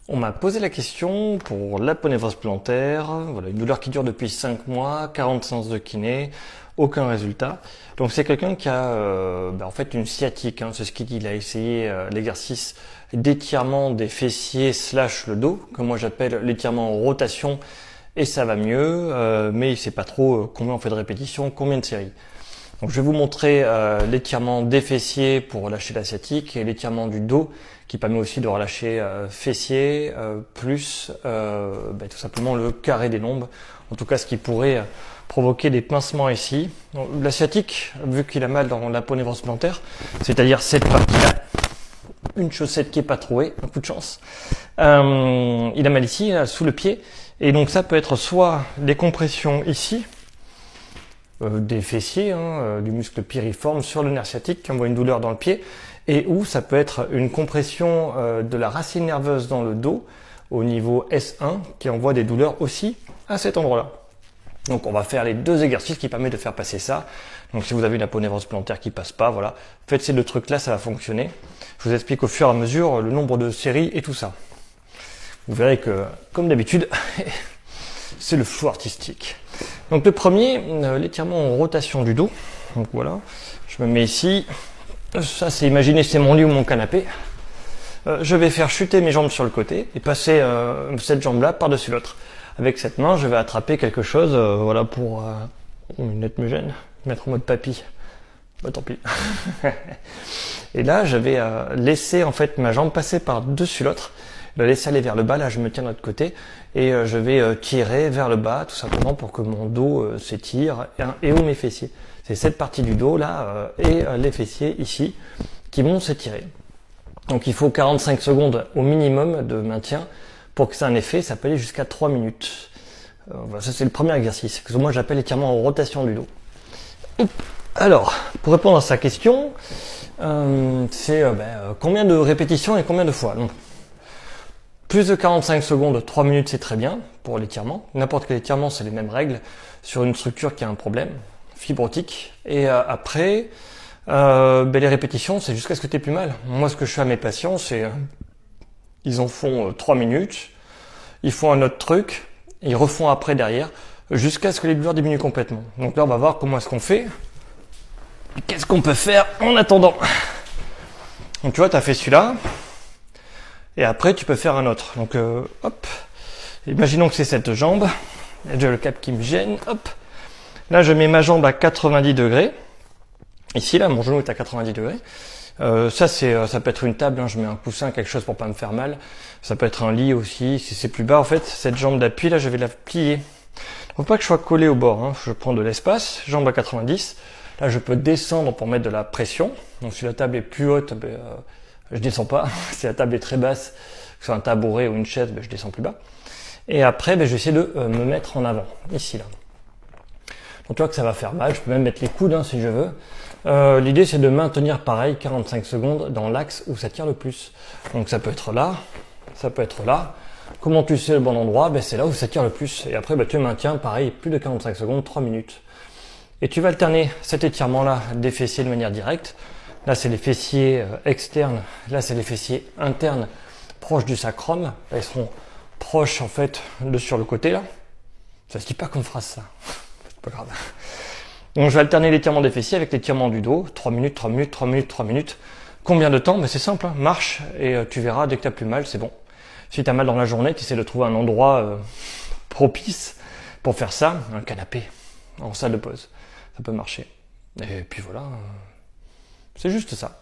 On m'a posé la question pour l'aponévrose plantaire, voilà, une douleur qui dure depuis 5 mois, 40 séances de kiné, aucun résultat. Donc c'est quelqu'un qui a en fait une sciatique, hein, c'est ce qu'il dit, il a essayé l'exercice d'étirement des fessiers / le dos, que moi j'appelle l'étirement en rotation, et ça va mieux, mais il sait pas trop combien on fait de répétitions, combien de séries. Donc je vais vous montrer l'étirement des fessiers pour relâcher la sciatique et l'étirement du dos qui permet aussi de relâcher fessiers plus tout simplement le carré des lombes. En tout cas ce qui pourrait provoquer des pincements ici. Donc, la sciatique, vu qu'il a mal dans l'aponévrose plantaire, c'est-à-dire cette partie-là, une chaussette qui est pas trouée, un coup de chance, il a mal ici, là, sous le pied, et donc ça peut être soit des compressions ici, des fessiers, du muscle piriforme sur le nerf sciatique qui envoie une douleur dans le pied, et ou ça peut être une compression de la racine nerveuse dans le dos au niveau S1 qui envoie des douleurs aussi à cet endroit-là. Donc on va faire les deux exercices qui permettent de faire passer ça. Donc si vous avez une aponévrose plantaire qui passe pas, voilà, faites ces deux trucs-là, ça va fonctionner. Je vous explique au fur et à mesure le nombre de séries et tout ça. Vous verrez que, comme d'habitude, c'est le flou artistique. Donc le premier, l'étirement en rotation du dos. Donc voilà, je me mets ici. Ça c'est, imaginez, c'est mon lit ou mon canapé. Je vais faire chuter mes jambes sur le côté et passer cette jambe-là par-dessus l'autre. Avec cette main, je vais attraper quelque chose, voilà, pour... une lunette me gêne, mettre en mode papy. Bah tant pis. Et là, je vais laisser en fait ma jambe passer par-dessus l'autre, la laisser aller vers le bas, là je me tiens de l'autre côté, et je vais tirer vers le bas, tout simplement pour que mon dos s'étire, et où mes fessiers. C'est cette partie du dos là, et les fessiers ici, qui vont s'étirer. Donc il faut 45 secondes au minimum de maintien, pour que ça ait un effet, ça peut aller jusqu'à 3 minutes. Voilà, ça c'est le premier exercice, que moi j'appelle l'étirement en rotation du dos. Alors, pour répondre à sa question, c'est combien de répétitions et combien de fois. Donc, plus de 45 secondes, 3 minutes c'est très bien pour l'étirement. N'importe quel étirement, c'est les mêmes règles sur une structure qui a un problème, fibrotique. Et après, les répétitions, c'est jusqu'à ce que tu aies plus mal. Moi, ce que je fais à mes patients, c'est... ils en font 3 minutes, ils font un autre truc, ils refont après derrière, jusqu'à ce que les douleurs diminuent complètement. Donc là, on va voir comment est-ce qu'on fait. Qu'est-ce qu'on peut faire en attendant? Donc tu vois, tu as fait celui-là, et après tu peux faire un autre. Donc hop, imaginons que c'est cette jambe, j'ai le cap qui me gêne, hop. Là, je mets ma jambe à 90 degrés. Ici, là, mon genou est à 90 degrés. Ça peut être une table, hein, je mets un coussin, quelque chose pour pas me faire mal. Ça peut être un lit aussi, si c'est plus bas en fait. Cette jambe d'appui là, je vais la plier. Il ne faut pas que je sois collé au bord, hein. Je prends de l'espace, jambe à 90. Là, je peux descendre pour mettre de la pression. Donc si la table est plus haute, je descends pas. Si la table est très basse, que ce soit un tabouret ou une chaise, je descends plus bas. Et après, je vais essayer de me mettre en avant, ici là. Donc tu vois que ça va faire mal, je peux même mettre les coudes hein, si je veux. L'idée c'est de maintenir pareil 45 secondes dans l'axe où ça tire le plus. Donc ça peut être là, ça peut être là. Comment tu sais le bon endroit? C'est là où ça tire le plus. Et après tu maintiens pareil plus de 45 secondes, 3 minutes. Et tu vas alterner cet étirement là des fessiers de manière directe. Là c'est les fessiers externes, là c'est les fessiers internes proches du sacrum. Là, ils seront proches en fait sur le côté là. Ça se dit pas comme phrase ça. C'est pas grave. Donc je vais alterner l'étirement des fessiers avec l'étirement du dos. 3 minutes, 3 minutes, 3 minutes, 3 minutes. Combien de temps? C'est simple, hein. Marche et tu verras, dès que tu as plus mal, c'est bon. Si tu as mal dans la journée, tu essaies de trouver un endroit propice pour faire ça. Un canapé, en salle de pause. Ça peut marcher. Et puis voilà, c'est juste ça.